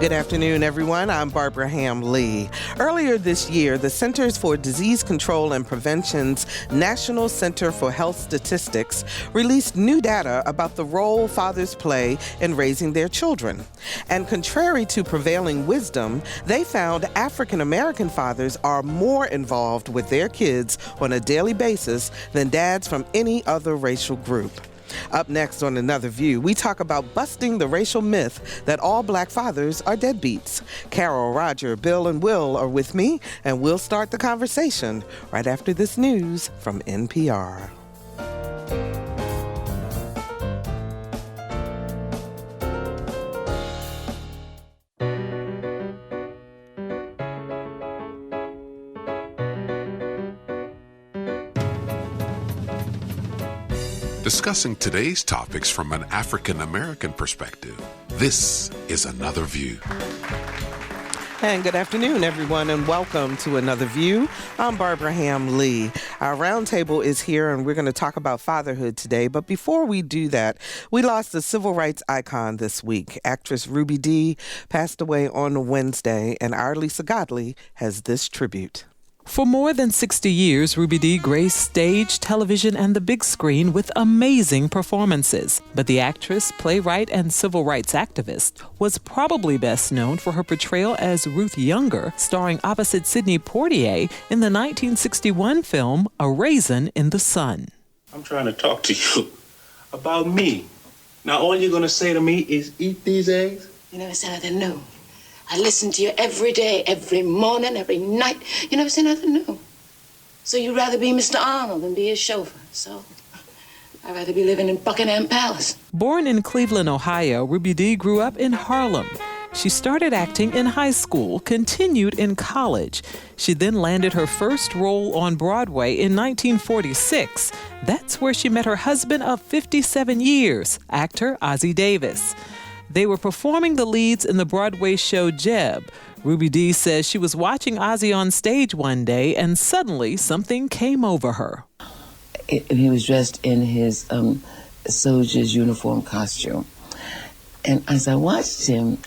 Good afternoon, everyone. I'm Barbara Ham-Lee. Earlier this year, the Centers for Disease Control and Prevention's National Center for Health Statistics released new data about the role fathers play in raising their children. And contrary to prevailing wisdom, they found African American fathers are more involved with their kids on a daily basis than dads from any other racial group. Up next on Another View, we talk about busting the racial myth that all black fathers are deadbeats. Carol, Roger, Bill, and Will are with me, and we'll start the conversation right after this news from NPR. Discussing today's topics from an African-American perspective, this is Another View. And good afternoon, everyone, and welcome to Another View. I'm Barbara Ham-Lee. Our roundtable is here, and we're going to talk about fatherhood today. But before we do that, we lost a civil rights icon this week. Actress Ruby Dee passed away on Wednesday, and our Lisa Godley has this tribute. For more than 60 years, Ruby Dee graced stage, television, and the big screen with amazing performances. But the actress, playwright, and civil rights activist was probably best known for her portrayal as Ruth Younger, starring opposite Sidney Poitier in the 1961 film A Raisin in the Sun. I'm trying to talk to you about me. Now all you're going to say to me is eat these eggs? You never say nothing new. I listen to you every day, every morning, every night. You never say nothing new. So you'd rather be Mr. Arnold than be his chauffeur. So I'd rather be living in Buckingham Palace. Born in Cleveland, Ohio, Ruby Dee grew up in Harlem. She started acting in high school, continued in college. She then landed her first role on Broadway in 1946. That's where she met her husband of 57 years, actor Ossie Davis. They were performing the leads in the Broadway show Jeb. Ruby Dee says she was watching Ossie on stage one day and suddenly something came over her. He was dressed in his soldier's uniform costume. And as I watched him,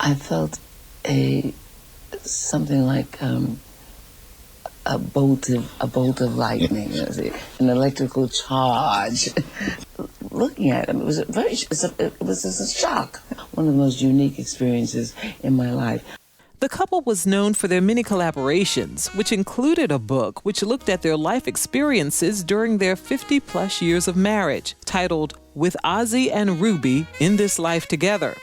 I felt something like a bolt of lightning, an electrical charge. Looking at him, it was a shock. One of the most unique experiences in my life. The couple was known for their many collaborations, which included a book which looked at their life experiences during their 50-plus years of marriage, titled With Ossie and Ruby in This Life Together.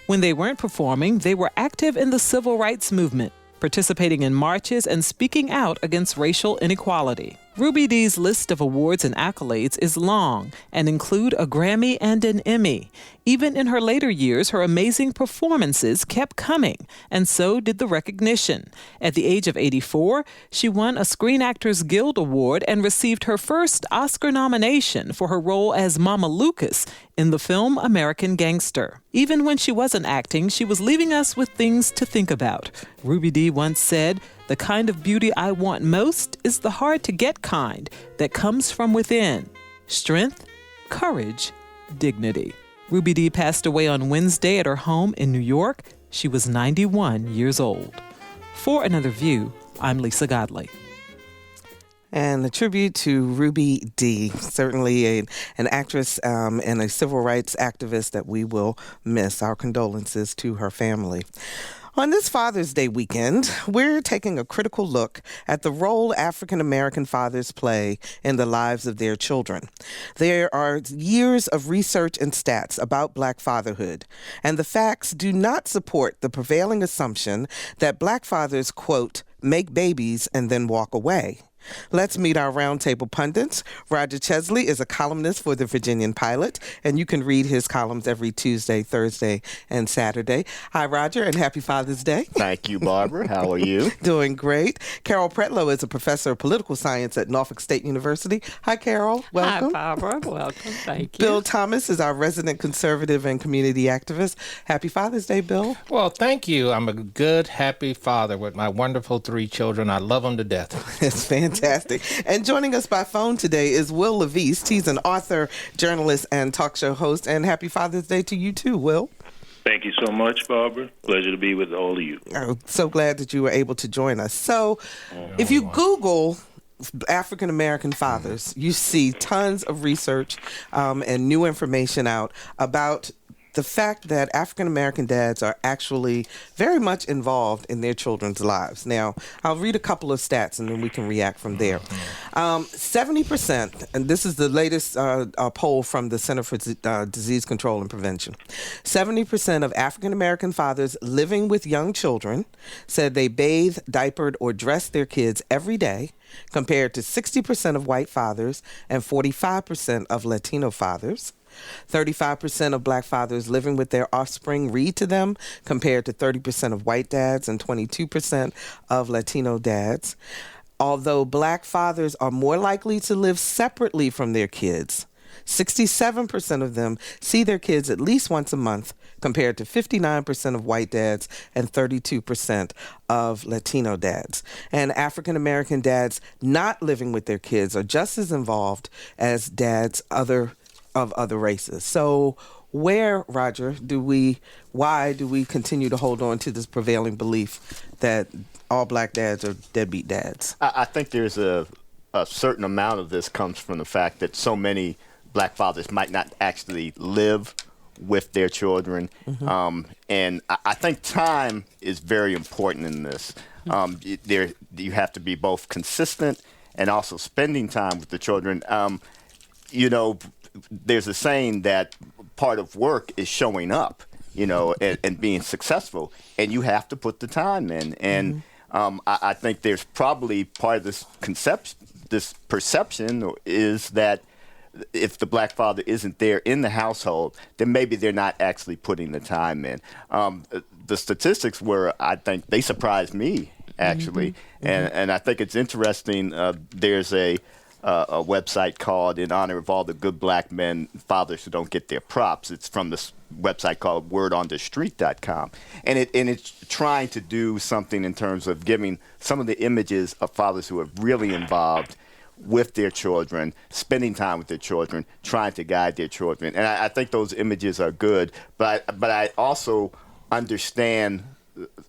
When they weren't performing, they were active in the civil rights movement, participating in marches and speaking out against racial inequality. Ruby Dee's list of awards and accolades is long and include a Grammy and an Emmy. Even in her later years, her amazing performances kept coming, and so did the recognition. At the age of 84, she won a Screen Actors Guild Award and received her first Oscar nomination for her role as Mama Lucas in the film American Gangster. Even when she wasn't acting, she was leaving us with things to think about. Ruby Dee once said, "The kind of beauty I want most is the hard-to-get kind that comes from within. Strength, courage, dignity." Ruby Dee passed away on Wednesday at her home in New York. She was 91 years old. For Another View, I'm Lisa Godley. And a tribute to Ruby Dee, certainly an actress and a civil rights activist that we will miss. Our condolences to her family. On this Father's Day weekend, we're taking a critical look at the role African American fathers play in the lives of their children. There are years of research and stats about black fatherhood, and the facts do not support the prevailing assumption that black fathers, quote, make babies and then walk away. Let's meet our roundtable pundits. Roger Chesley is a columnist for the Virginian-Pilot, and you can read his columns every Tuesday, Thursday, and Saturday. Hi, Roger, and happy Father's Day. Thank you, Barbara. How are you? Doing great. Carol Pretlow is a professor of political science at Norfolk State University. Hi, Carol. Welcome. Hi, Barbara. Welcome. Thank you. Bill Thomas is our resident conservative and community activist. Happy Father's Day, Bill. Well, thank you. I'm a good, happy father with my wonderful 3 children. I love them to death. It's fantastic. And joining us by phone today is Wil LaVeist. He's an author, journalist, and talk show host. And happy Father's Day to you too, Will. Thank you so much, Barbara. Pleasure to be with all of you. I'm so glad that you were able to join us. So, if you Google African American fathers, you see tons of research and new information out about the fact that African American dads are actually very much involved in their children's lives. Now, I'll read a couple of stats and then we can react from there. 70%, and this is the latest poll from the Center for Disease Control and Prevention, 70% of African American fathers living with young children said they bathe, diapered, or dressed their kids every day, compared to 60% of white fathers and 45% of Latino fathers. 35% of black fathers living with their offspring read to them, compared to 30% of white dads and 22% of Latino dads. Although black fathers are more likely to live separately from their kids, 67% of them see their kids at least once a month, compared to 59% of white dads and 32% of Latino dads. And African American dads not living with their kids are just as involved as dads of other races. So why do we continue to hold on to this prevailing belief that all black dads are deadbeat dads? I think there's a certain amount of this comes from the fact that so many black fathers might not actually live with their children. And I think time is very important in this. You have to be both consistent and also spending time with the children. There's a saying that part of work is showing up, and being successful, and you have to put the time in. And I think there's probably part of this perception is that if the black father isn't there in the household, then maybe they're not actually putting the time in. The statistics I think they surprised me, actually. And I think it's interesting. There's a website called In Honor of All the Good Black Men, Fathers Who Don't Get Their Props. It's from this website called wordonthestreet.com. And it's trying to do something in terms of giving some of the images of fathers who are really involved with their children, spending time with their children, trying to guide their children. And I think those images are good, but I also understand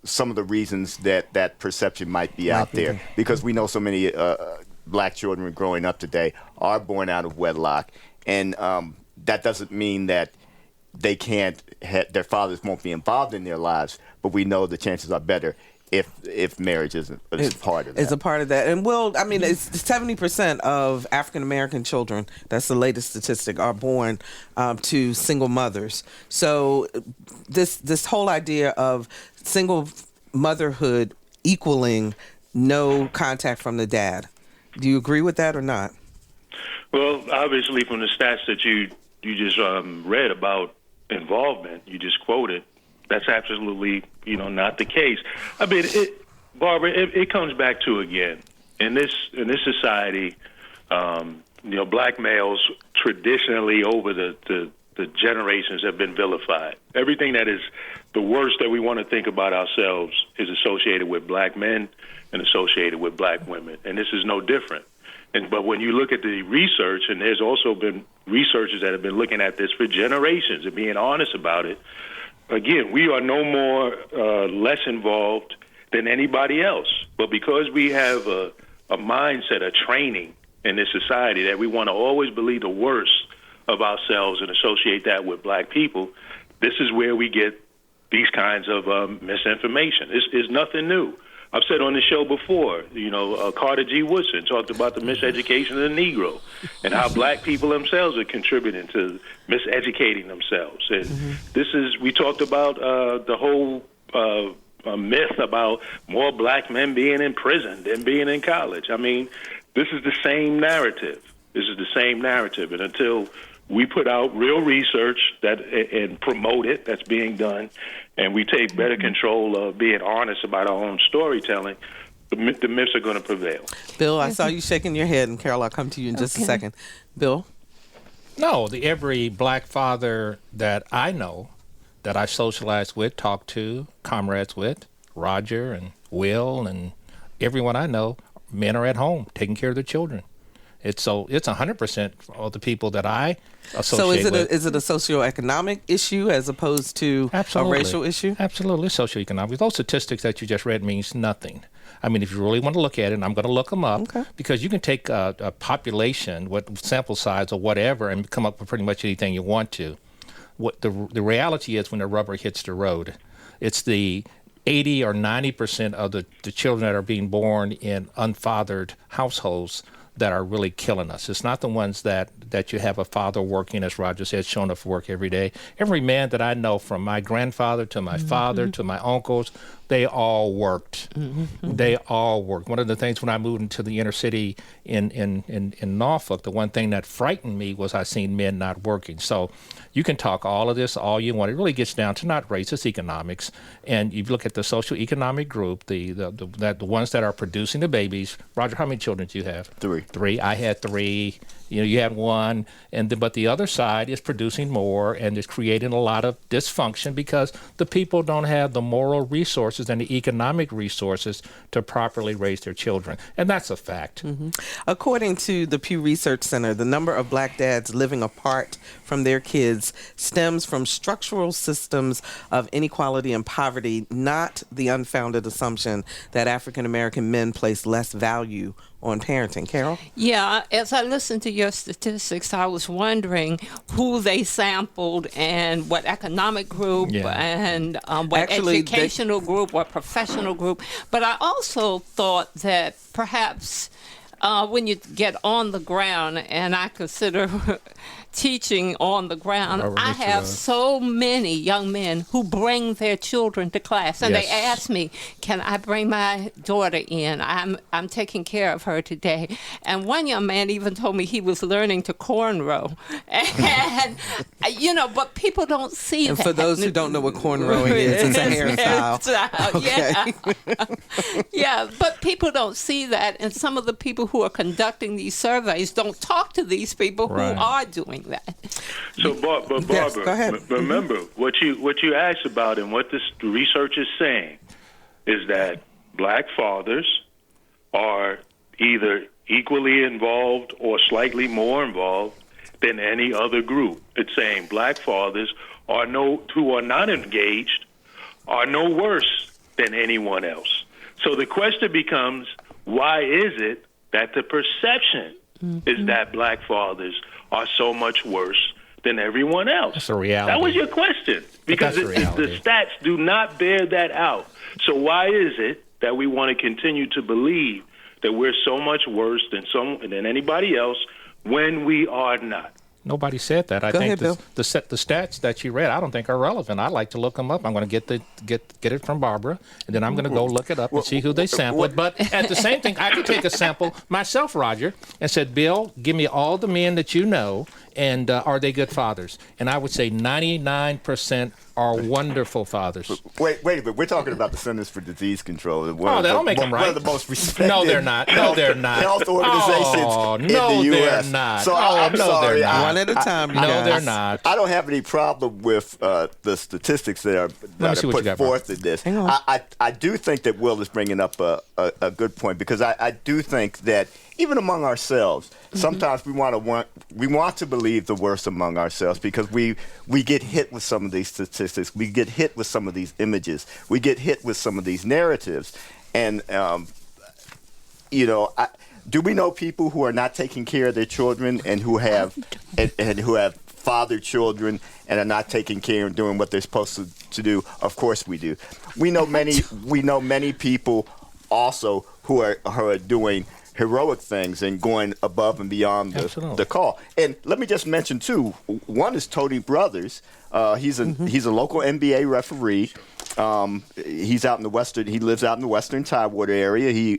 some of the reasons that perception might be out there, because we know so many black children growing up today are born out of wedlock, and that doesn't mean that they can't their fathers won't be involved in their lives, but we know the chances are better if marriage is part of that. It's a part of that. And it's 70% of African American children, that's the latest statistic, are born to single mothers. So this whole idea of single motherhood equaling no contact from the dad, do you agree with that or not? Well, obviously, from the stats that you just read about involvement, you just quoted, that's absolutely not the case. I mean, Barbara, it comes back to, again, in this society, black males traditionally over the generations have been vilified. Everything that is the worst that we want to think about ourselves is associated with black men and associated with black women, and this is no different. But when you look at the research, and there's also been researchers that have been looking at this for generations and being honest about it, again, we are no more less involved than anybody else. But because we have a mindset, a training in this society that we want to always believe the worst of ourselves and associate that with black people, this is where we get these kinds of misinformation. It's nothing new. I've said on the show before, Carter G. Woodson talked about the miseducation of the Negro and how black people themselves are contributing to miseducating themselves. And we talked about the whole myth about more black men being in prison than being in college. I mean, this is the same narrative. And until we put out real research and promote it, that's being done, and we take better control of being honest about our own storytelling, the myths are going to prevail. Bill, I saw you shaking your head, and Carol, I'll come to you in just a second. Bill? No, every black father that I know, that I socialize with, talk to, comrades with, Roger and Wil and everyone I know, men are at home taking care of their children. It's 100% of the people that I associate So with. is it a socioeconomic issue as opposed to Absolutely. a racial issue? Absolutely, socioeconomic. Those statistics that you just read means nothing. I mean, if you really want to look at it, and I'm going to look them up, because you can take a population, what sample size or whatever, and come up with pretty much anything you want to. What the reality is when the rubber hits the road, it's the 80 or 90% of the children that are being born in unfathered households that are really killing us. It's not the ones that you have a father working, as Roger said, showing up for work every day. Every man that I know, from my grandfather to my father to my uncles, they all worked. They all worked. One of the things when I moved into the inner city in Norfolk, the one thing that frightened me was I seen men not working. So you can talk all of this all you want. It really gets down to not race, it's economics. And you look at the socioeconomic group, the ones that are producing the babies. Roger, how many children do you have? Three. I had 3. You had 1, but the other side is producing more and is creating a lot of dysfunction because the people don't have the moral resources and the economic resources to properly raise their children, and that's a fact. According to the Pew Research Center, the number of black dads living apart from their kids stems from structural systems of inequality and poverty, not the unfounded assumption that African American men place less value on parenting. Carol? Yeah, as I listened to your statistics, I was wondering who they sampled and what economic group and what educational group, what professional group. But I also thought that perhaps when you get on the ground, and I consider teaching on the ground, I have so many young men who bring their children to class, and they ask me, "Can I bring my daughter in? I'm taking care of her today." And one young man even told me he was learning to cornrow, and but people don't see and that. For those who don't know what cornrowing is, it's a hairstyle. Okay. Yeah, but people don't see that, and some of the people who are conducting these surveys don't talk to these people who are doing that. So, Barbara, go ahead. Remember what you asked about, and what this research is saying is that black fathers are either equally involved or slightly more involved than any other group. It's saying black fathers who are not engaged are no worse than anyone else. So the question becomes, why is it that the perception is that black fathers are so much worse than everyone else? That's a reality. That was your question, because the stats do not bear that out. So why is it that we want to continue to believe that we're so much worse than anybody else when we are not? Nobody said that. I think the stats that you read, I don't think are relevant. I like to look them up. I'm going to get it from Barbara, and then I'm going to go look it up and see who they sampled. But at the same thing, I could take a sample myself, Roger, and said, "Bill, give me all the men that you know, and are they good fathers?" And I would say 99% are wonderful fathers. Wait a minute. We're talking about the Centers for Disease Control. They don't make them right. One of the most respected No, they're not. No, they're not. health organizations in the U.S. They're not. So I'm sorry. They're not. One at a time, you No, guys. they're not. I don't have any problem with the statistics that are put forth in this. Hang on. I do think that Will is bringing up a good point, because I do think that even among ourselves, sometimes we want to believe the worst among ourselves, because we get hit with some of these statistics, we get hit with some of these images, we get hit with some of these narratives, and do we know people who are not taking care of their children and who have fathered children and are not taking care and doing what they're supposed to do? Of course we do. We know many people also who are doing heroic things and going above and beyond the call. And let me just mention two. One is Tony Brothers. He's a local NBA referee. He's out in the western. He lives out in the western Tidewater area. He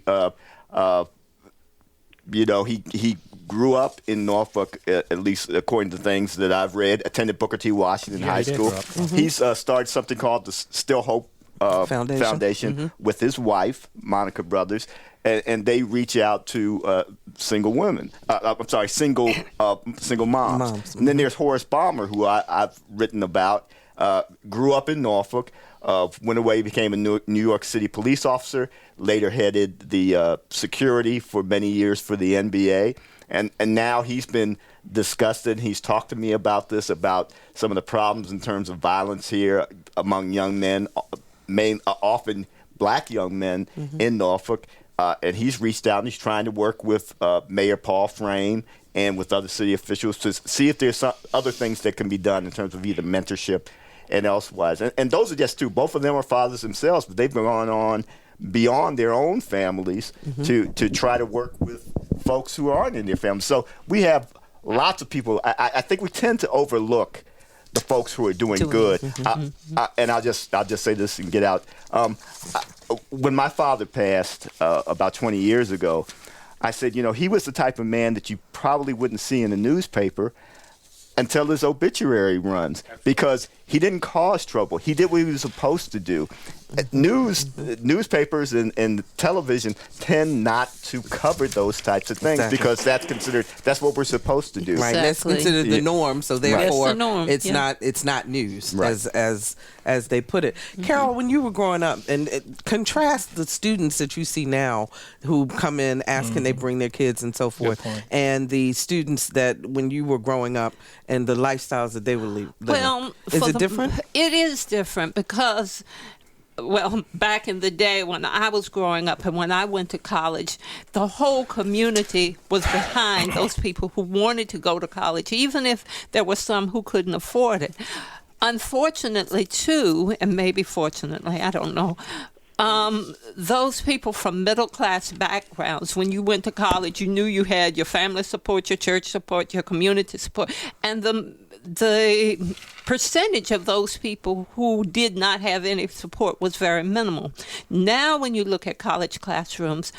grew up in Norfolk, at least according to things that I've read. Attended Booker T. Washington High School. He's started something called the Still Hope Foundation with his wife, Monica Brothers, and they reach out to single women. Single moms. And then there's Horace Balmer, who I've written about. Grew up in Norfolk, went away, became a New York City police officer, later headed the security for many years for the NBA. And now he's been disgusted. He's talked to me about this, about some of the problems in terms of violence here among young men, often black young men in Norfolk. And he's reached out and he's trying to work with Mayor Paul Frame and with other city officials to see if there's some other things that can be done in terms of either mentorship and elsewise. And those are just two. Both of them are fathers themselves, but they've gone on beyond their own families to try to work with folks who aren't in their families. So we have lots of people. I think we tend to overlook the folks who are doing good. And I'll just say this and get out. When my father passed about 20 years ago, I said, he was the type of man that you probably wouldn't see in the newspaper until his obituary runs, because he didn't cause trouble. He did what he was supposed to do. Newspapers and television tend not to cover those types of things because that's what we're supposed to do. Right, that's considered the norm. So therefore, it's not news, right, as they put it. Carol, when you were growing up, and contrast the students that you see now who come in asking they bring their kids and so forth, and the students that when you were growing up and the lifestyles that they were living. Well, is it different? It is different because, back in the day when I was growing up and when I went to college, the whole community was behind those people who wanted to go to college, even if there were some who couldn't afford it. Unfortunately, too, and maybe fortunately, I don't know, those people from middle-class backgrounds, when you went to college, you knew you had your family support, your church support, your community support, and the percentage of those people who did not have any support was very minimal. Now, when you look at college classrooms,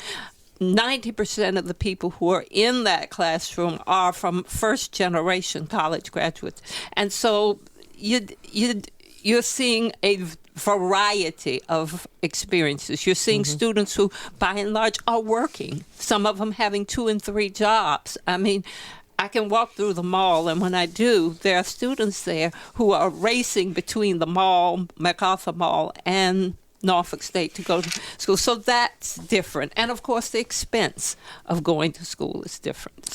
90% of the people who are in that classroom are from first-generation college graduates. And so you're seeing a variety of experiences. You're seeing students who, by and large, are working, some of them having 2 and 3 jobs. I mean, I can walk through the mall, and when I do, there are students there who are racing between the mall, MacArthur Mall, and Norfolk State to go to school. So that's different. And, of course, the expense of going to school is different.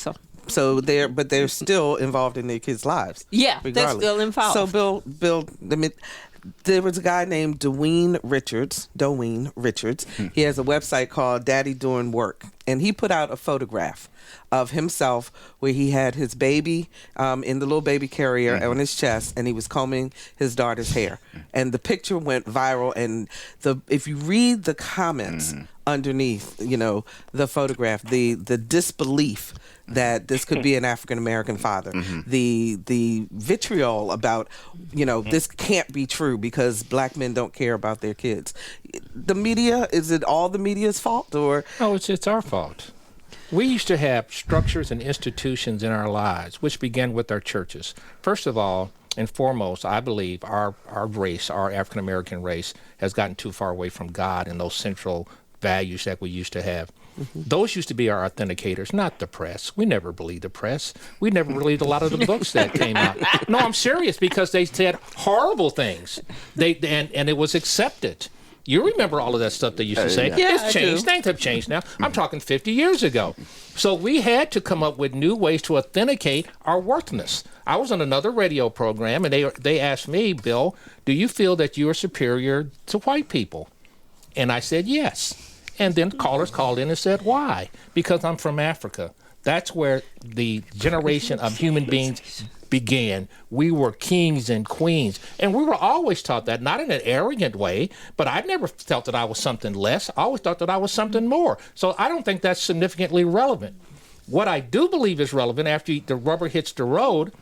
So they're still involved in their kids' lives. Yeah, regardless. They're still involved. So, Bill, there was a guy named Dwayne Richards. He has a website called Daddy Doing Work, and he put out a photograph of himself where he had his baby in the little baby carrier on his chest, and he was combing his daughter's hair. And the picture went viral, and if you read the comments underneath, the photograph, the disbelief that this could be an African-American father, the vitriol about, this can't be true because black men don't care about their kids. The media, is it all the media's fault, or? No, it's our fault. We used to have structures and institutions in our lives, which began with our churches. First of all and foremost, I believe our race, our African-American race, has gotten too far away from God and those central values that we used to have. Those used to be our authenticators, not the press. We never believed the press. We never believed a lot of the books that came out. No, I'm serious, because they said horrible things. And it was accepted. You remember all of that stuff they used to say. Yeah, it's changed. Things have changed now. I'm talking 50 years ago. So we had to come up with new ways to authenticate our worthiness. I was on another radio program, and they asked me, Bill, do you feel that you are superior to white people? And I said, yes. And then callers called in and said, why? Because I'm from Africa. That's where the generation of human beings began. We were kings and queens. And we were always taught that, not in an arrogant way, but I never felt that I was something less. I always thought that I was something more. So I don't think that's significantly relevant. What I do believe is relevant after the rubber hits the road,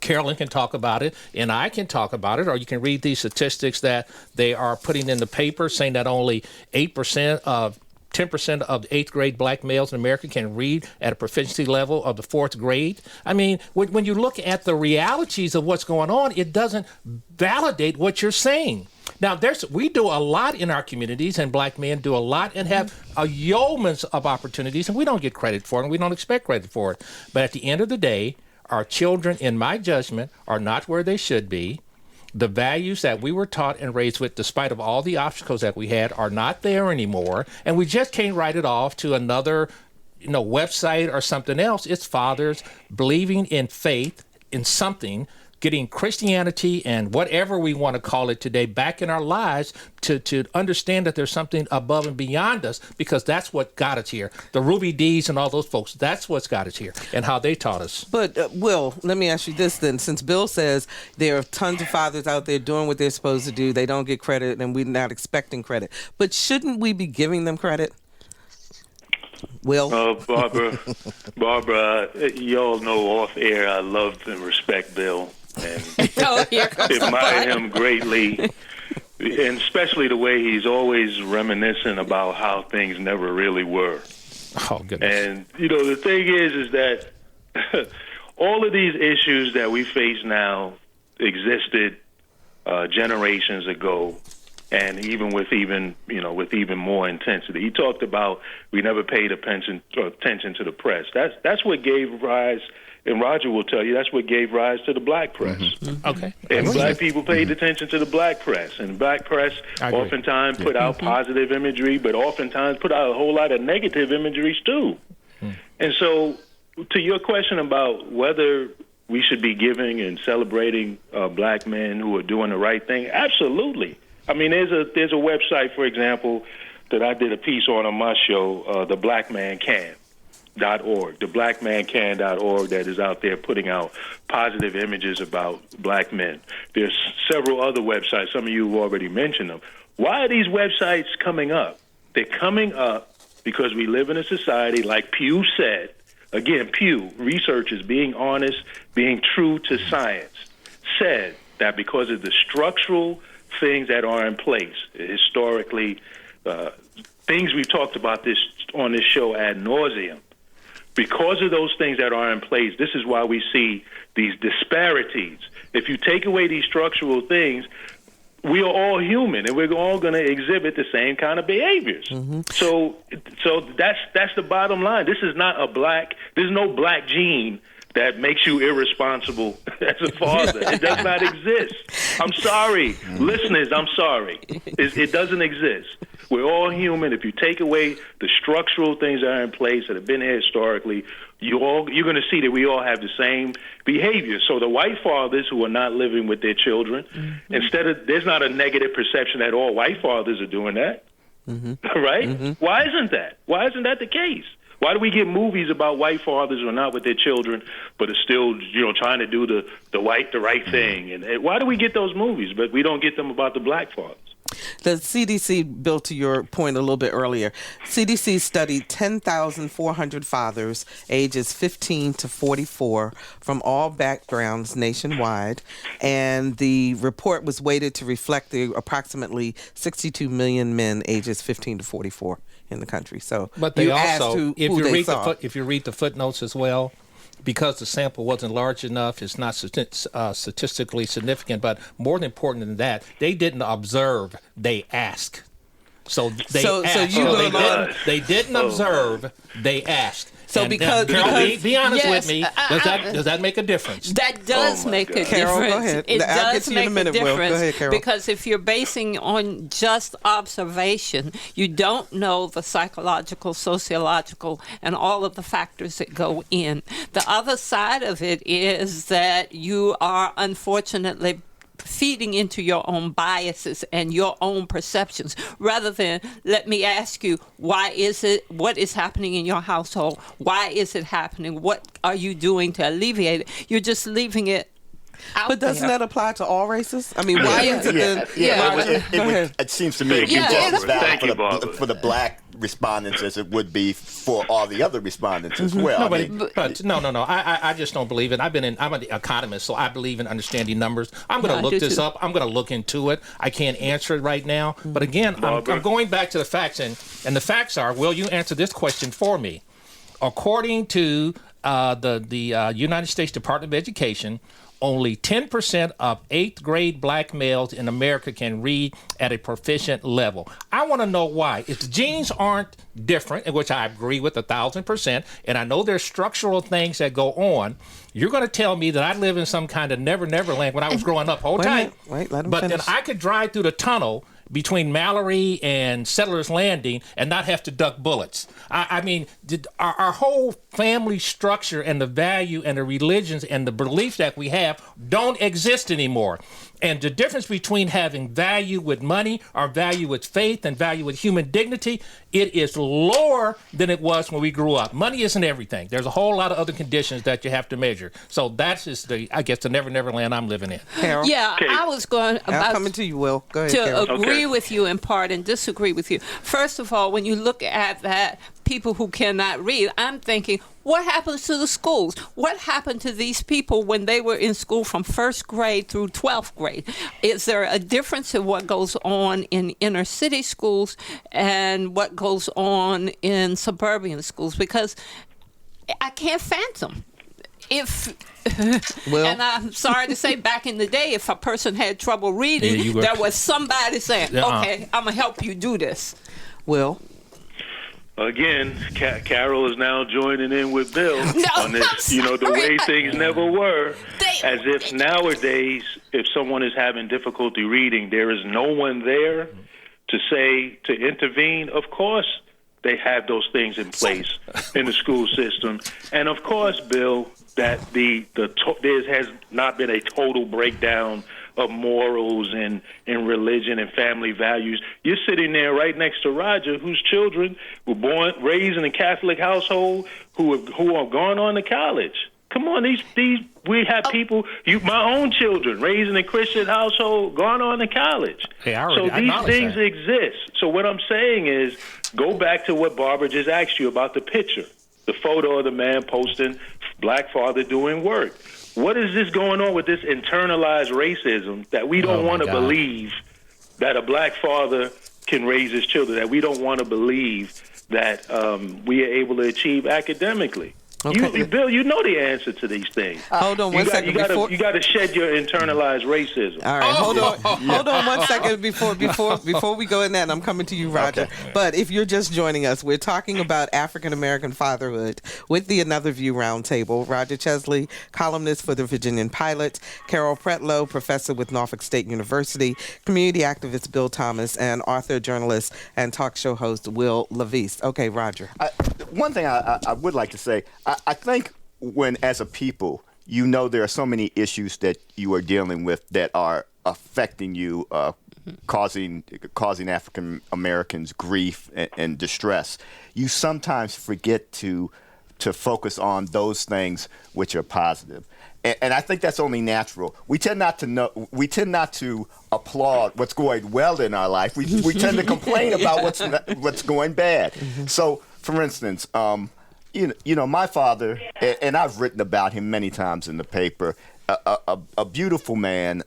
Carolyn can talk about it, and I can talk about it, or you can read these statistics that they are putting in the paper saying that only 10% of the 8th grade black males in America can read at a proficiency level of the 4th grade. I mean, when you look at the realities of what's going on, it doesn't validate what you're saying. Now, we do a lot in our communities, and black men do a lot and have a yeoman's of opportunities, and we don't get credit for it, and we don't expect credit for it. But at the end of the day, our children, in my judgment, are not where they should be. The values that we were taught and raised with, despite of all the obstacles that we had, are not there anymore. And we just can't write it off to another website or something else. It's fathers believing in faith, in something, getting Christianity and whatever we want to call it today back in our lives to understand that there's something above and beyond us, because that's what got us here. The Ruby Dees and all those folks, that's what's got us here and how they taught us. But, Will, let me ask you this then. Since Bill says there are tons of fathers out there doing what they're supposed to do, they don't get credit, and we're not expecting credit. But shouldn't we be giving them credit? Will? Barbara, you all know off air I love and respect Bill and admire him greatly, and especially the way he's always reminiscent about how things never really were. Oh, goodness. And, the thing is that all of these issues that we face now existed generations ago, and with even more intensity. He talked about we never paid attention to the press. That's what gave rise, and Roger will tell you, that's what gave rise to the black press. Mm-hmm. Okay. And black people paid attention to the black press, and black press oftentimes put out positive imagery, but oftentimes put out a whole lot of negative imageries too. And so, to your question about whether we should be giving and celebrating black men who are doing the right thing, absolutely. I mean, there's a website, for example, that I did a piece on my show, theblackmancan.org, theblackmancan.org, that is out there putting out positive images about black men. There's several other websites. Some of you have already mentioned them. Why are these websites coming up? They're coming up because we live in a society, like Pew said. Again, Pew, researchers being honest, being true to science, said that because of the structural things that are in place, historically, things we've talked about this on this show ad nauseum. Because of those things that are in place, this is why we see these disparities. If you take away these structural things, we are all human, and we're all going to exhibit the same kind of behaviors. Mm-hmm. So that's the bottom line. This is not there's no black gene that makes you irresponsible as a father. It does not exist. I'm sorry. Listeners, I'm sorry. It doesn't exist. We're all human. If you take away the structural things that are in place that have been here historically, you're going to see that we all have the same behavior. So the white fathers who are not living with their children, there's not a negative perception that all white fathers are doing that, right? Mm-hmm. Why isn't that? Why isn't that the case? Why do we get movies about white fathers who are not with their children, but are still, trying to do the right thing? And why do we get those movies, but we don't get them about the black fathers? The CDC, Bill, to your point a little bit earlier, CDC studied 10,400 fathers ages 15 to 44 from all backgrounds nationwide, and the report was weighted to reflect the approximately 62 million men ages 15 to 44 in the country. So, but they also, if you read the footnotes as well, because the sample wasn't large enough, it's not statistically significant. But more important than that, they didn't observe; they asked. So they asked. They didn't observe; they asked. So be honest with me. Does that make a difference? That does make a Carol, difference. Go ahead. It does make a difference. Will. Go ahead, Carol. Because if you're basing on just observation, you don't know the psychological, sociological, and all of the factors that go in. The other side of it is that you are unfortunately feeding into your own biases and your own perceptions, rather than let me ask you, what is happening in your household? Why is it happening? What are you doing to alleviate it? You're just leaving it out. But doesn't that apply to all races? I mean, why is it then? It seems to me it would just as valid for the black respondents as it would be for all the other respondents as well. No. I just don't believe it. I'm an economist, so I believe in understanding numbers. I'm going to look this up. I'm going to look into it. I can't answer it right now. But again, I'm going back to the facts, and the facts are, will you answer this question for me? According to the United States Department of Education, only 10% of 8th grade black males in America can read at a proficient level. I want to know why. If the genes aren't different, which I agree with 1,000%, and I know there's structural things that go on, you're going to tell me that I live in some kind of never land when I was growing up. Hold tight. Let him but finish. then I could drive through the tunnel between Mallory and Settlers Landing and not have to duck bullets. I mean, our whole family structure and the value and the religions and the beliefs that we have don't exist anymore. And the difference between having value with money or value with faith and value with human dignity, it is lower than it was when we grew up. Money isn't everything. There's a whole lot of other conditions that you have to measure. So that's just I guess, the never land I'm living in. Carol? Yeah, Okay. I was going I'm coming to you, Will. Go ahead, to Carol. agree with you in part and disagree with you. First of all, when you look at that, people who cannot read, I'm thinking, what happens to the schools? What happened to these people when they were in school from first grade through 12th grade? Is there a difference in what goes on in inner city schools and what goes on in suburban schools? Because I can't fathom if... Well, and I'm sorry to say, back in the day, if a person had trouble reading, there was somebody saying, okay, I'm going to help you do this. Will? Again, Carol is now joining in with Bill on this. You know, the way things never were. As if nowadays, if someone is having difficulty reading, there is no one there to intervene. Of course, they have those things in place in the school system. And of course, Bill, that there has not been a total breakdown of morals and religion and family values. You're sitting there right next to Roger, whose children were raised in a Catholic household, who have gone on to college. Come on, we have people. My own children raised in a Christian household, gone on to college. So these things exist. So what I'm saying is, go back to what Barbara just asked you about the picture, the photo of the man posting black father doing work. What is this going on with this internalized racism that we don't want to believe that a black father can raise his children, that we don't want to believe that we are able to achieve academically? Okay. Bill, you know the answer to these things. Hold on one second. You got to shed your internalized racism. All right, hold on one second before we go in that, and I'm coming to you, Roger. Okay. But if you're just joining us, we're talking about African American fatherhood with the Another View Roundtable. Roger Chesley, columnist for the Virginian-Pilot, Carol Pretlow, professor with Norfolk State University, community activist Bill Thomas, and author, journalist, and talk show host Wil LaVeist. Okay, Roger. One thing I would like to say, I think when, as a people, you know there are so many issues that you are dealing with that are affecting you, causing African Americans grief and distress, you sometimes forget to focus on those things which are positive. And I think that's only natural. We tend not to applaud what's going well in our life. We tend to complain about what's going bad. Mm-hmm. So, for instance, you know, my father, and I've written about him many times in the paper, a beautiful man,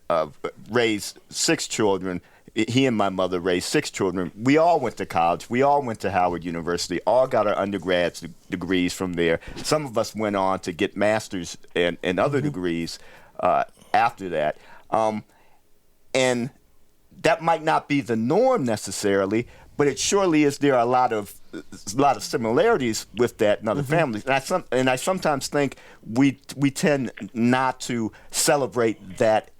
raised 6 children. He and my mother raised 6 children. We all went to college. We all went to Howard University, all got our undergrads degrees from there. Some of us went on to get masters and other degrees after that. And that might not be the norm necessarily, but it surely is. There are a lot of similarities with that in other families, and I sometimes think we tend not to celebrate that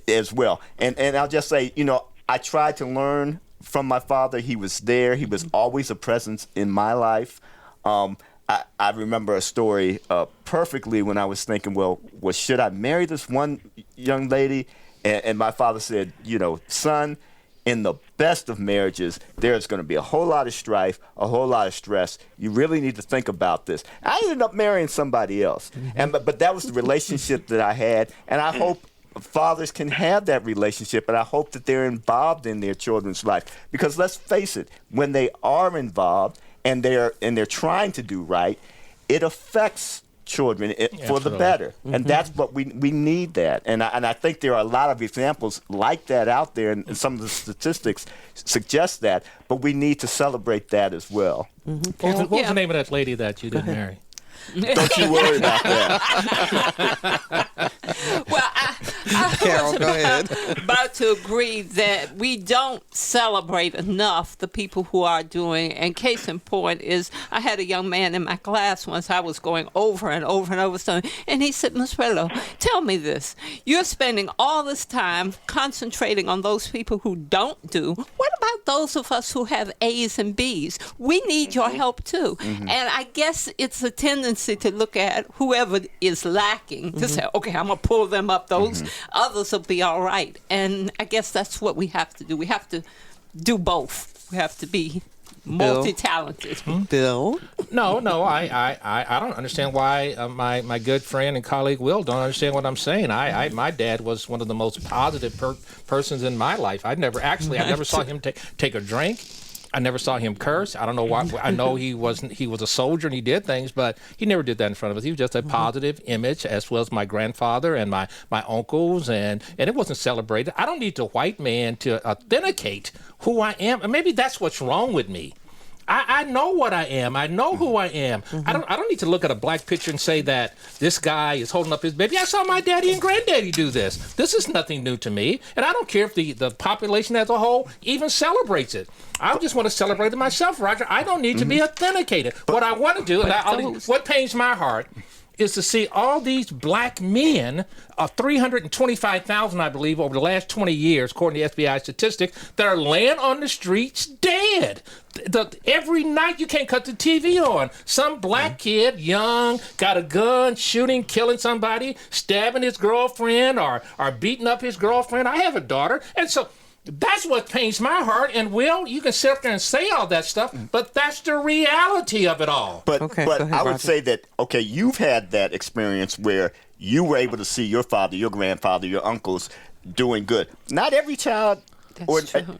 as well. And I'll just say, you know, I tried to learn from my father. He was there. He was always a presence in my life. I remember a story perfectly when I was thinking, well, should I marry this one young lady? And my father said, you know, son, in the best of marriages, there's going to be a whole lot of strife, a whole lot of stress. You really need to think about this. I ended up marrying somebody else, but that was the relationship that I had, and I hope fathers can have that relationship, and I hope that they're involved in their children's life. Because let's face it, when they are involved and they're trying to do right, it affects children for the better. And that's what we need that. And I think there are a lot of examples like that out there, and some of the statistics suggest that, but we need to celebrate that as well. What was the name of that lady that you didn't marry? Don't you worry about that. Well, Carol, go ahead. About to agree that we don't celebrate enough the people who are doing, and case in point is I had a young man in my class once. I was going over and over and over something, and he said, Ms. Pretlow, tell me this. You're spending all this time concentrating on those people who don't do. What about those of us who have A's and B's? We need your help too. And I guess it's a tendency to look at whoever is lacking to say, okay, I'm going to pull them up. Those others will be all right. And I guess that's what we have to do. We have to do both. We have to be multi-talented. Bill? No, I don't understand why my good friend and colleague Will don't understand what I'm saying. My dad was one of the most positive persons in my life. I never saw him take a drink. I never saw him curse. I don't know why. I know he was a soldier and he did things, but he never did that in front of us. He was just a positive image, as well as my grandfather and my uncles, and it wasn't celebrated. I don't need the white man to authenticate who I am. And maybe that's what's wrong with me. I know what I am. I know who I am. I don't need to look at a black picture and say that this guy is holding up his baby. I saw my daddy and granddaddy do this. This is nothing new to me. And I don't care if the population as a whole even celebrates it. I just want to celebrate it myself, Roger. I don't need to be authenticated. What I want to do, what pains my heart, is to see all these black men, 325,000, I believe, over the last 20 years, according to the FBI statistics, that are laying on the streets dead. Every night you can't cut the TV on. Some black kid, young, got a gun, shooting, killing somebody, stabbing his girlfriend or beating up his girlfriend. I have a daughter. And so that's what pains my heart. And Will, you can sit up there and say all that stuff, but that's the reality of it all. But ahead, I would Roger. say that, okay, you've had that experience where you were able to see your father, your grandfather, your uncles doing good. Not every child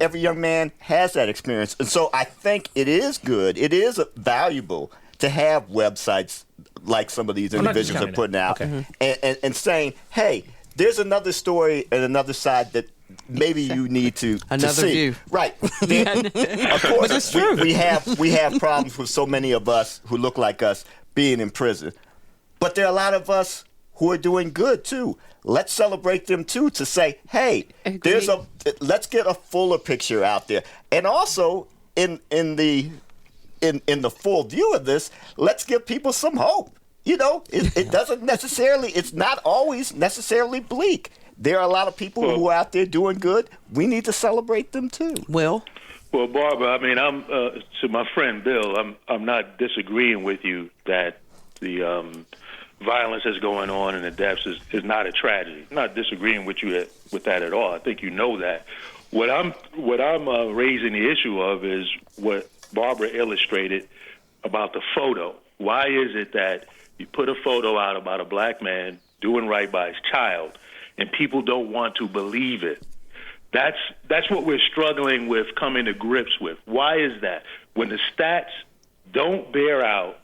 every young man has that experience. And so I think it is good. It is valuable to have websites like some of these individuals are putting out and saying, hey, there's another story and another side that maybe you need to see. View. Right. Of course, but it's true. we have problems with so many of us who look like us being in prison. But there are a lot of us who are doing good too. Let's celebrate them too, to say, hey, let's get a fuller picture out there. And also in the full view of this, let's give people some hope. You know, it doesn't necessarily, it's not always necessarily bleak. There are a lot of people who are out there doing good. We need to celebrate them too. Will? Well, Barbara, I mean, I'm to my friend Bill. I'm not disagreeing with you that the violence that's going on and the deaths is not a tragedy. I'm not disagreeing with you with that at all. I think you know that. What I'm raising the issue of is what Barbara illustrated about the photo. Why is it that you put a photo out about a black man doing right by his child, and people don't want to believe it? That's what we're struggling with, coming to grips with. Why is that? When the stats don't bear out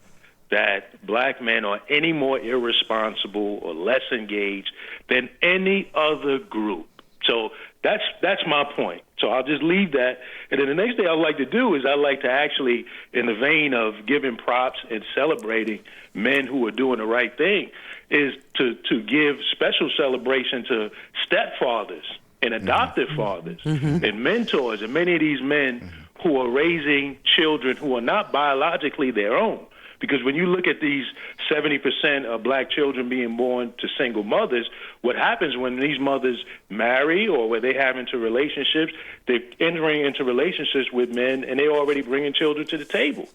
that black men are any more irresponsible or less engaged than any other group. So that's my point. So I'll just leave that. And then the next thing I'd like to do is I'd like to actually, in the vein of giving props and celebrating men who are doing the right thing, is to give special celebration to stepfathers and adoptive fathers and mentors and many of these men who are raising children who are not biologically their own. Because when you look at these 70% of black children being born to single mothers, what happens when these mothers marry or where they have into relationships, they're entering into relationships with men and they're already bringing children to the table.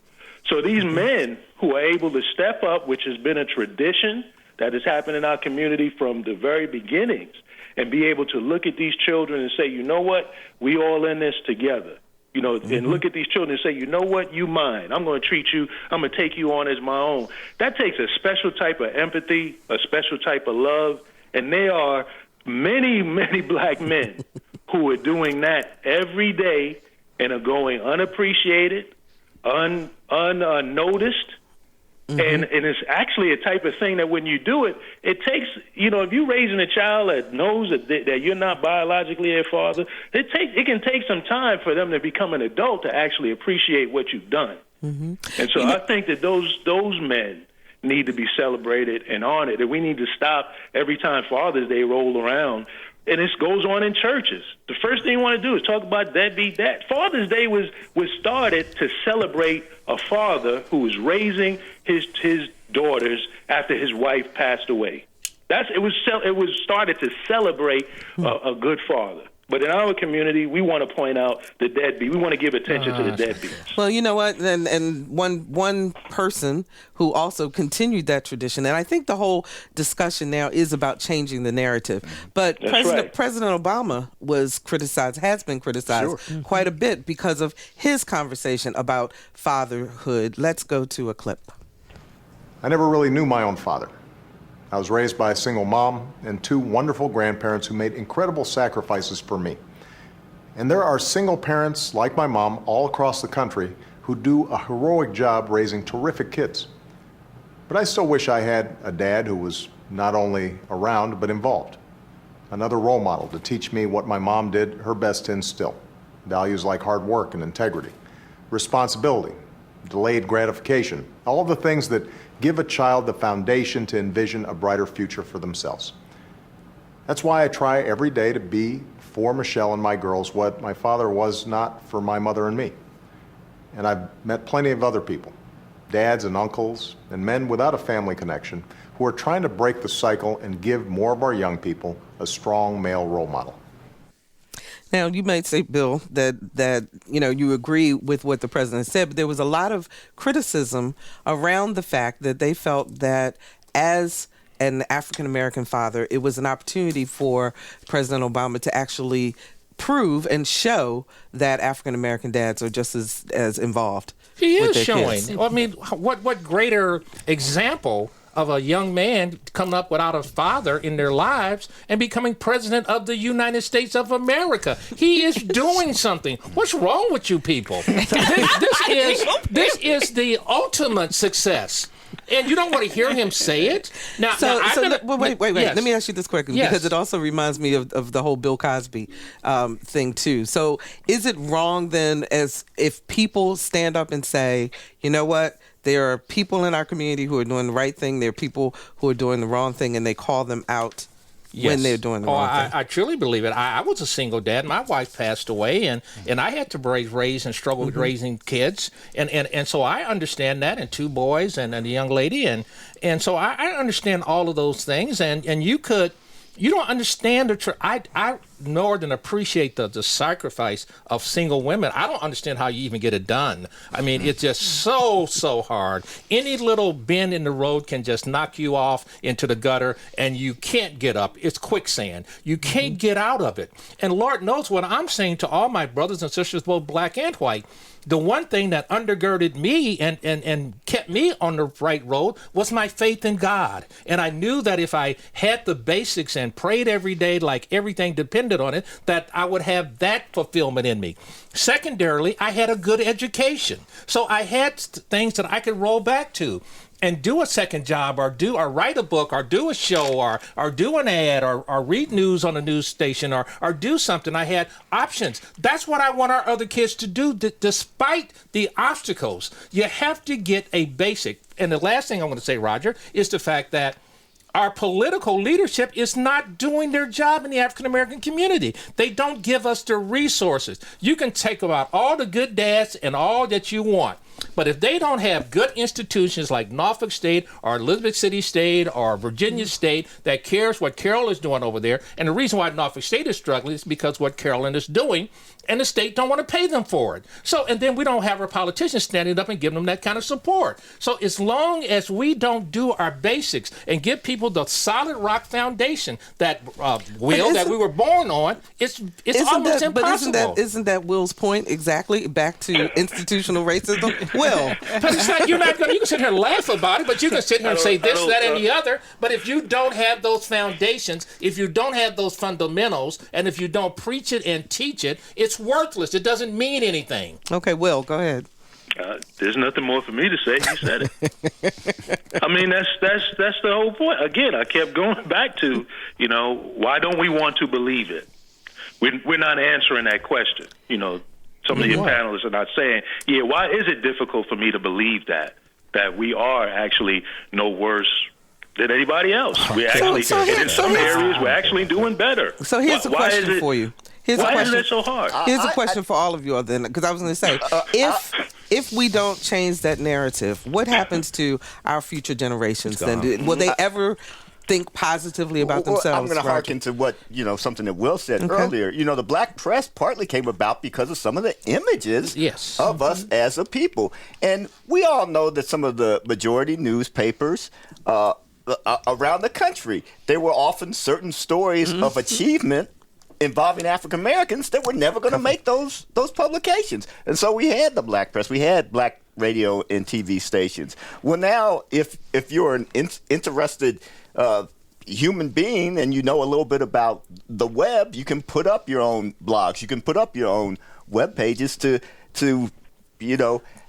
So these men who are able to step up, which has been a tradition that has happened in our community from the very beginnings, and be able to look at these children and say, you know what, we all in this together. You know, and look at these children and say, you know what, you mine. I'm going to treat you, I'm going to take you on as my own. That takes a special type of empathy, a special type of love, and there are many, many black men who are doing that every day and are going unappreciated, unnoticed. And it's actually a type of thing that when you do it, it takes, you know, if you're raising a child that knows that you're not biologically their father, it can take some time for them to become an adult to actually appreciate what you've done. And so I think that those men need to be celebrated and honored. And we need to stop every time Father's Day roll around. And this goes on in churches. The first thing you want to do is talk about deadbeat dad. Father's Day was started to celebrate a father who was raising his daughters after his wife passed away. It was started to celebrate a good father. But in our community, we want to point out the deadbeat. We want to give attention to the deadbeats. Well, you know what? And one person who also continued that tradition, and I think the whole discussion now is about changing the narrative. But President Obama has been criticized quite a bit because of his conversation about fatherhood. Let's go to a clip. I never really knew my own father. I was raised by a single mom and two wonderful grandparents who made incredible sacrifices for me. And there are single parents like my mom all across the country who do a heroic job raising terrific kids. But I still wish I had a dad who was not only around but involved. Another role model to teach me what my mom did her best to instill. Values like hard work and integrity, responsibility, delayed gratification, all of the things that give a child the foundation to envision a brighter future for themselves. That's why I try every day to be for Michelle and my girls what my father was not for my mother and me. And I've met plenty of other people, dads and uncles and men without a family connection, who are trying to break the cycle and give more of our young people a strong male role model. Now, you might say, Bill, that you agree with what the president said, but there was a lot of criticism around the fact that they felt that as an African-American father, it was an opportunity for President Obama to actually prove and show that African-American dads are just as involved. He with is their showing. kids. I mean, what greater example of a young man coming up without a father in their lives and becoming president of the United States of America. He is doing something. What's wrong with you people? This is the ultimate success. And you don't want to hear him say it. Wait. Yes. Let me ask you this quickly, because it also reminds me of the whole Bill Cosby thing too. So is it wrong then, as if people stand up and say, you know what, there are people in our community who are doing the right thing, there are people who are doing the wrong thing, and they call them out when they're doing the wrong thing? I truly believe it. I was a single dad. My wife passed away, and I had to raise and struggle with raising kids. And so I understand that, and two boys and a young lady. And so I understand all of those things. And you don't understand I more than appreciate the sacrifice of single women. I don't understand how you even get it done. I mean, it's just so hard. Any little bend in the road can just knock you off into the gutter, and you can't get up. It's quicksand. You can't get out of it. And Lord knows what I'm saying to all my brothers and sisters, both black and white. The one thing that undergirded me and kept me on the right road was my faith in God. And I knew that if I had the basics and prayed every day like everything depended on it, that I would have that fulfillment in me. Secondarily, I had a good education. So I had things that I could roll back to and do a second job, or write a book, or do a show, or do an ad, or read news on a news station, or do something. I had options. That's what I want our other kids to do, despite the obstacles. You have to get a basic. And the last thing I want to say, Roger, is the fact that our political leadership is not doing their job in the African-American community. They don't give us the resources. You can take about all the good dads and all that you want, but if they don't have good institutions like Norfolk State or Elizabeth City State or Virginia State that cares what Carol is doing over there, and the reason why Norfolk State is struggling is because what Carolyn is doing, and the state don't want to pay them for it. So, and then we don't have our politicians standing up and giving them that kind of support. So as long as we don't do our basics and give people the solid rock foundation that that we were born on, it's almost impossible. But isn't that Will's point exactly? Back to institutional racism? Will. But it's not, you can sit here and laugh about it, but you can sit here and say this, that, and the other. But if you don't have those foundations, if you don't have those fundamentals, and if you don't preach it and teach it, it's worthless. It doesn't mean anything. Okay, Will, go ahead. There's nothing more for me to say. You said it. I mean, that's the whole point. Again, I kept going back to, why don't we want to believe it? We're not answering that question. Some of your panelists are not saying, why is it difficult for me to believe that? that we are actually no worse than anybody else. We're actually, in some areas, we're actually doing better. So here's a question for you. Why is it so hard? Here's a question for all of you, then, because I was going to say, if we don't change that narrative, what happens to our future generations? Then will they ever think positively about themselves? I'm going to harken to what, something that Will said earlier. The black press partly came about because of some of the images of us as a people. And we all know that some of the majority newspapers around the country, there were often certain stories of achievement involving African Americans that were never going to make those publications. And so we had the black press. We had black radio and TV stations. Well, now, if you're an interested human being and you know a little bit about the web, you can put up your own blogs. You can put up your own web pages to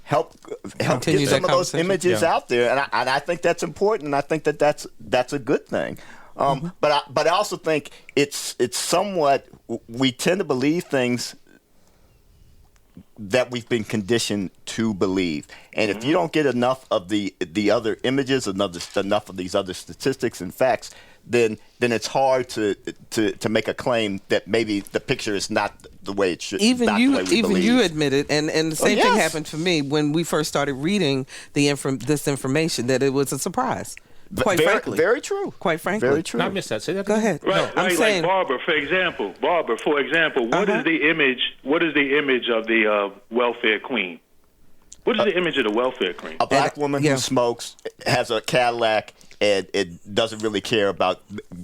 help get some of those images out there. And I think that's important, and I think that's a good thing. But I also think it's somewhat, we tend to believe things that we've been conditioned to believe. And if you don't get enough of the other images, enough of these other statistics and facts, then it's hard to make a claim that maybe the picture is not the way it should. Even you admitted, and the same thing happened for me when we first started reading this information, that it was a surprise. Quite frankly. Very true. Quite frankly. Very true. I missed that. Say that Go again. ahead. Right, I'm saying, like Barbara, for example, what is the image? What is the image of the welfare queen? What is the image of the welfare queen? A black woman who smokes, has a Cadillac, and it doesn't really care about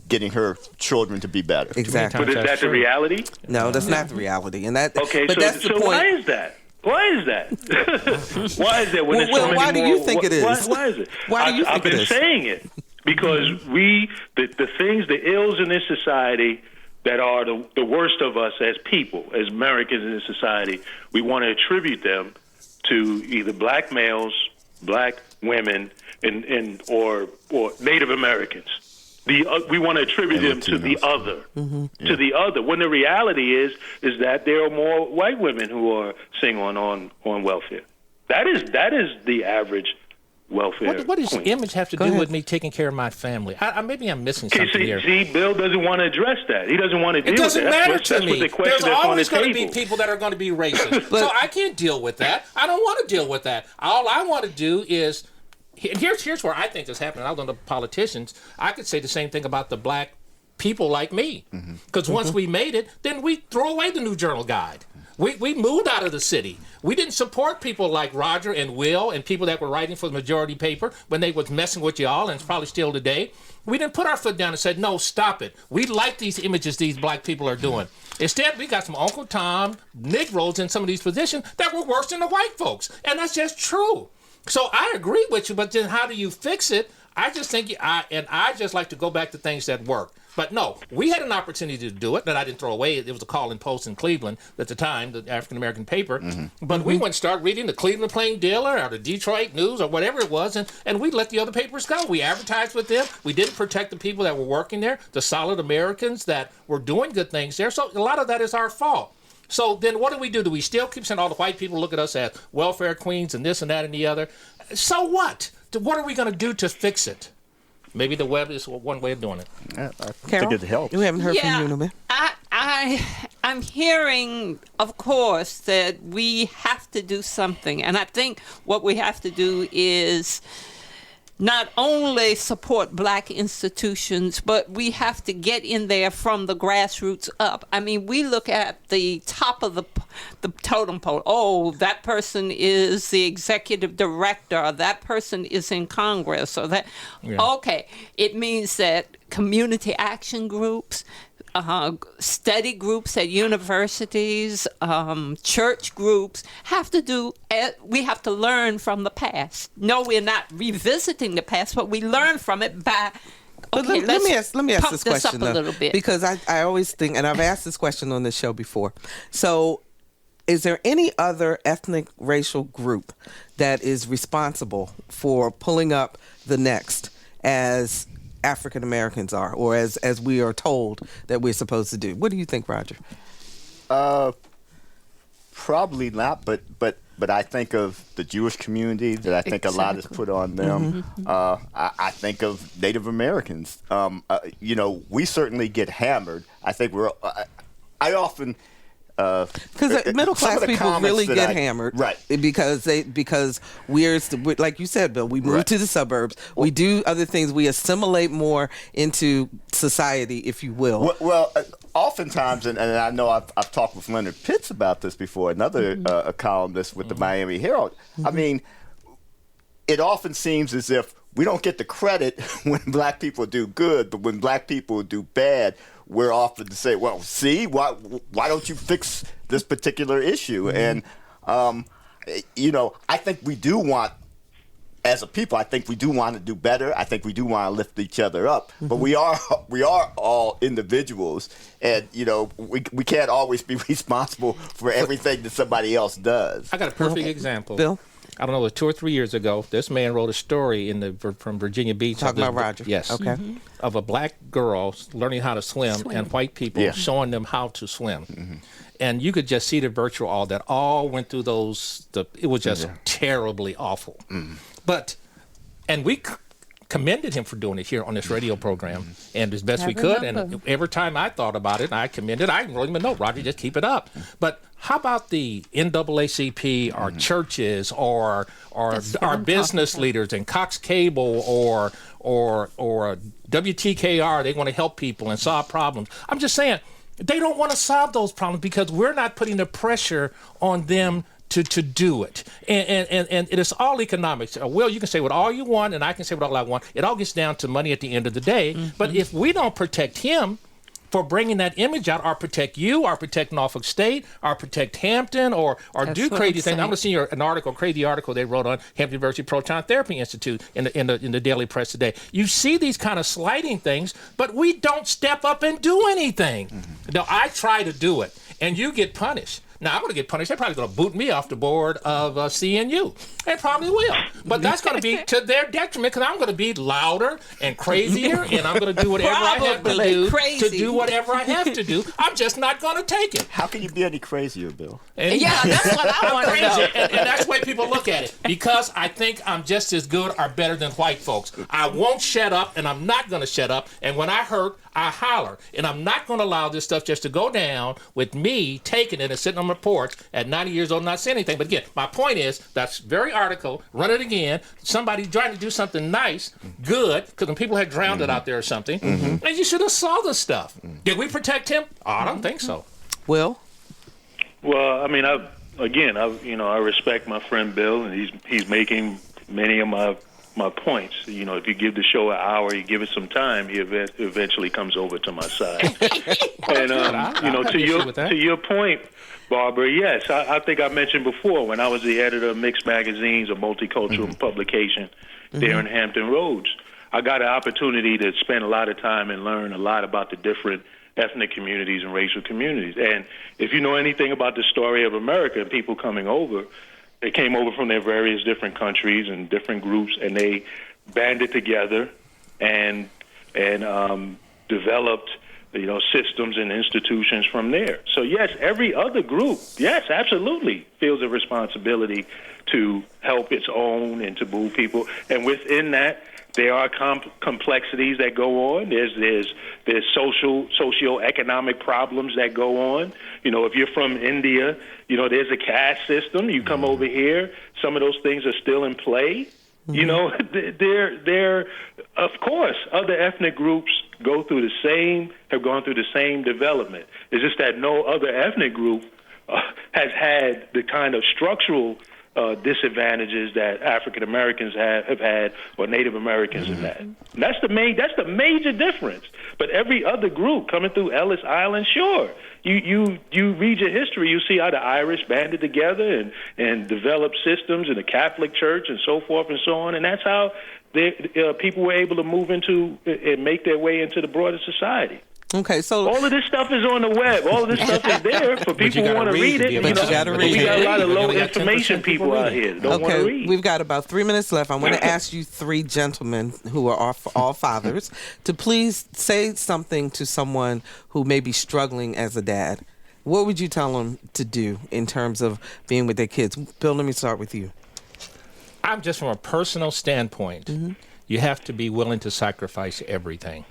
getting her children to be better. Exactly. But is that the reality? No, that's not the reality. And that. Okay, but that's the point. Why is that? Why is that? Why is that? When there's so many why do you think it is? Why is it? Why do you think I've been saying it because the ills in this society that are the worst of us as people, as Americans in this society, we want to attribute them to either black males, black women, or Native Americans. We want to attribute them to the other, to the other. When the reality is that there are more white women who are single on welfare. That is the average welfare. What does image have to do with me taking care of my family? Maybe I'm missing something here. See, Bill doesn't want to address that. He doesn't want to deal with that. It doesn't matter to me. There's always going to be people that are going to be racist. So I can't deal with that. I don't want to deal with that. All I want to do is... And here's where I think this happened. I was on the politicians. I could say the same thing about the black people like me. Because once we made it, then we throw away the New Journal Guide. We moved out of the city. We didn't support people like Roger and Will and people that were writing for the majority paper when they was messing with y'all, and it's probably still today. We didn't put our foot down and said, no, stop it. We like these images these black people are doing. Instead, we got some Uncle Tom, Negroes in some of these positions that were worse than the white folks. And that's just true. So I agree with you, but then how do you fix it? I just think, I just like to go back to things that work. But no, we had an opportunity to do it that I didn't throw away. It was a Call and Post in Cleveland at the time, the African-American paper. But we went and started reading the Cleveland Plain Dealer or the Detroit News or whatever it was, and we let the other papers go. We advertised with them. We didn't protect the people that were working there, the solid Americans that were doing good things there. So a lot of that is our fault. So then what do? Do we still keep saying all the white people look at us as welfare queens and this and that and the other? So what? What are we going to do to fix it? Maybe the web is one way of doing it. I think it helps. We haven't heard from you, Newman. I'm hearing, of course, that we have to do something. And I think what we have to do is not only support black institutions, but we have to get in there from the grassroots up. I mean, we look at the top of the totem pole. Oh, that person is the executive director, or that person is in Congress, or that. Yeah. Okay, it means that community action groups, study groups at universities, church groups we have to learn from the past. No, we're not revisiting the past, but we learn from it by. Okay, let me ask this question up a little bit, because I always think, and I've asked this question on this show before. So, is there any other ethnic racial group that is responsible for pulling up the next as African Americans are, or as we are told that we're supposed to do? What do you think, Roger? Probably not, but but I think of the Jewish community that I think a lot is put on them. I think of Native Americans. We certainly get hammered. I think I often... Because middle class people really get hammered, right? Because we're like you said, Bill. We move to the suburbs. We do other things. We assimilate more into society, if you will. Well, oftentimes, and I know I've talked with Leonard Pitts about this before, another a columnist with the Miami Herald. I mean, it often seems as if we don't get the credit when black people do good, but when black people do bad, we're often to say, well, see, why don't you fix this particular issue? And, I think we do want, as a people, I think we do want to do better. I think we do want to lift each other up. But we are all individuals, and, we can't always be responsible for everything that somebody else does. I got a perfect example. Bill? I don't know, it was 2 or 3 years ago, this man wrote a story from Virginia Beach. Talking about Roger. Yes. Okay. Of a black girl learning how to swim. And white people showing them how to swim. And you could just see the virtual all that all went through it was just terribly awful. And we commended him for doing it here on this radio program, and as best we could. And every time I thought about it, I commended. I wrote him a note, Roger, just keep it up. But how about the NAACP, or churches, or our business leaders, and Cox Cable, or WTKR? They want to help people and solve problems. I'm just saying, they don't want to solve those problems because we're not putting the pressure on them to do it. And it is all economics. Will, you can say what all you want, and I can say what all I want. It all gets down to money at the end of the day. But if we don't protect him for bringing that image out, or protect you, or protect Norfolk State, or protect Hampton, or do crazy things. I'm going to see an crazy article they wrote on Hampton University Proton Therapy Institute in the daily press today. You see these kind of slighting things, but we don't step up and do anything. Now, I try to do it, and you get punished. Now, I'm going to get punished. They're probably going to boot me off the board of CNU. They probably will. But that's going to be to their detriment, because I'm going to be louder and crazier, and I'm going to do whatever I have to do to do whatever I have to do. I'm just not going to take it. How can you be any crazier, Bill? And that's what I want to know. And that's the way people look at it. Because I think I'm just as good or better than white folks. I won't shut up, and I'm not going to shut up. And when I hurt, I holler. And I'm not going to allow this stuff just to go down with me taking it and sitting on my porch at 90 years old and not saying anything. But again, my point is, that's very article, run it again, somebody trying to do something nice, good, because when people had drowned it out there or something, and you should have saw the stuff. Did we protect him? Oh, I don't think so. Will? Well, I mean, I respect my friend Bill, and he's making many of my points. If you give the show an hour, you give it some time, he eventually comes over to my side. And to your point, Barbara, yes, I think I mentioned before, when I was the editor of Mixed Magazines, a multicultural publication there in Hampton Roads, I got an opportunity to spend a lot of time and learn a lot about the different ethnic communities and racial communities. And if you know anything about the story of America and people coming over, they came over from their various different countries and different groups, and they banded together and developed systems and institutions from there. So yes, every other group, yes, absolutely, feels a responsibility to help its own and to move people. And within that, there are complexities that go on. There's socio-economic problems that go on. If you're from India, there's a caste system. You come over here, some of those things are still in play. There, of course, other ethnic groups have gone through the same development. It's just that no other ethnic group has had the kind of structural disadvantages that African Americans have had, or Native Americans have had. And that's the major difference. But every other group coming through Ellis Island, sure, you read your history, you see how the Irish banded together and developed systems in the Catholic Church and so forth and so on, and that's how people were able to move into and make their way into the broader society. Okay, so all of this stuff is on the web. All of this stuff is there for people who want to read it. But you got to read it. We got a lot of low information people out here that don't want to read. We've got about 3 minutes left. I'm going to ask you three gentlemen who are all fathers to please say something to someone who may be struggling as a dad. what would you tell them to do in terms of being with their kids? Bill, let me start with you. I'm just from a personal standpoint, you have to be willing to sacrifice everything.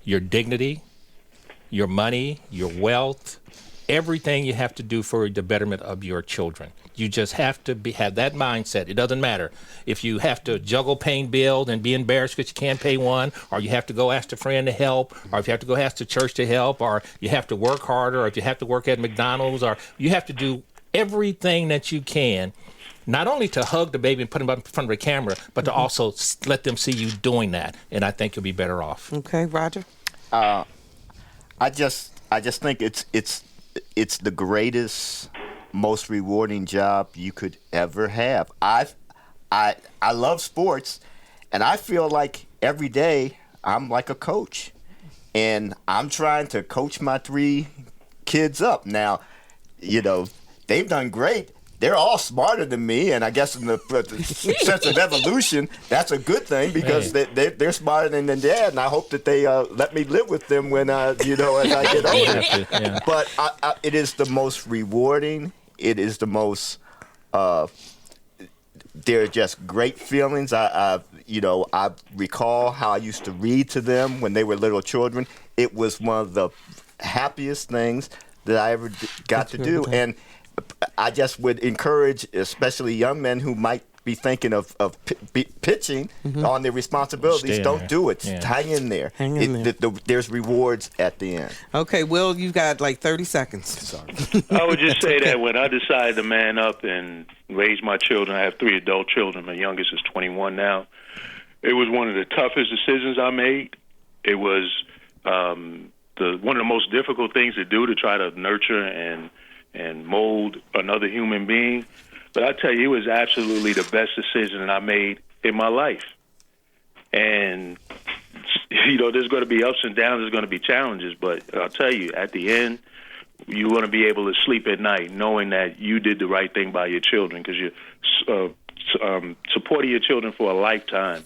Your dignity, your money, your wealth, everything you have to do for the betterment of your children. You just have to have that mindset. It doesn't matter if you have to juggle paying bills and be embarrassed because you can't pay one, or you have to go ask a friend to help, or if you have to go ask the church to help, or you have to work harder, or if you have to work at McDonald's, or you have to do everything that you can, not only to hug the baby and put him up in front of the camera, but to also let them see you doing that. And I think you'll be better off. Okay, Roger? I just think it's the greatest, most rewarding job you could ever have. I love sports, and I feel like every day I'm like a coach, and I'm trying to coach my 3 kids up. Now, they've done great. They're all smarter than me, and I guess in the sense of evolution, that's a good thing because they're smarter than dad, and I hope that they let me live with them when as I get older. But it is the most rewarding. It is the most. They're just great feelings. I recall how I used to read to them when they were little children. It was one of the happiest things that I ever got to do, and I just would encourage, especially young men who might be thinking of pitching on their responsibilities. Don't do it. Yeah. Hang in there. There's rewards at the end. Okay, Will, you've got like 30 seconds. Sorry. I would just say that when I decided to man up and raise my children, I have 3 adult children. My youngest is 21 now. It was one of the toughest decisions I made. It was one of the most difficult things to do, to try to nurture and mold another human being. But I tell you, it was absolutely the best decision that I made in my life. And, there's going to be ups and downs, there's going to be challenges, but I'll tell you, at the end, you want to be able to sleep at night knowing that you did the right thing by your children, because you're supporting your children for a lifetime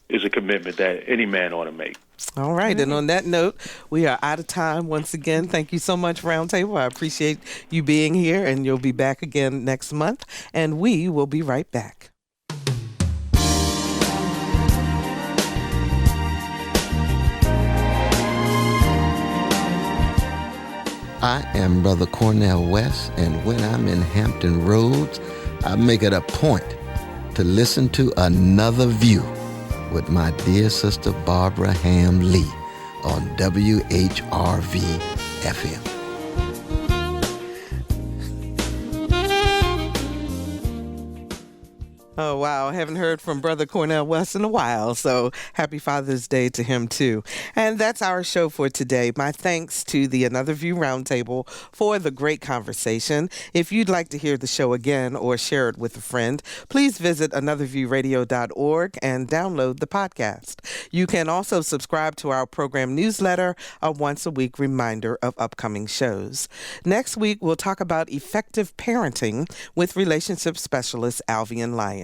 is a commitment that any man ought to make. All right. And on that note, we are out of time once again. Thank you so much, Roundtable. I appreciate you being here, and you'll be back again next month. And we will be right back. I am Brother Cornel West, and when I'm in Hampton Roads, I make it a point to listen to Another View with my dear sister Barbara Ham Lee on WHRV-FM. Oh, wow. I haven't heard from Brother Cornel West in a while, so happy Father's Day to him, too. And that's our show for today. My thanks to the Another View Roundtable for the great conversation. If you'd like to hear the show again or share it with a friend, please visit anotherviewradio.org and download the podcast. You can also subscribe to our program newsletter, a once-a-week reminder of upcoming shows. Next week, we'll talk about effective parenting with relationship specialist Alvian Lyons.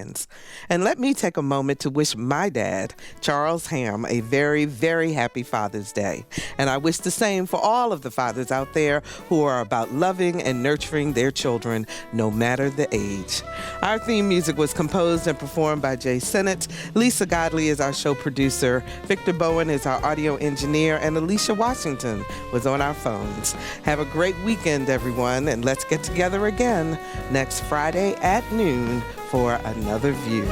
And let me take a moment to wish my dad, Charles Ham, a very, very happy Father's Day. And I wish the same for all of the fathers out there who are about loving and nurturing their children, no matter the age. Our theme music was composed and performed by Jay Sennett. Lisa Godley is our show producer. Victor Bowen is our audio engineer. And Alicia Washington was on our phones. Have a great weekend, everyone. And let's get together again next Friday at noon for Another View.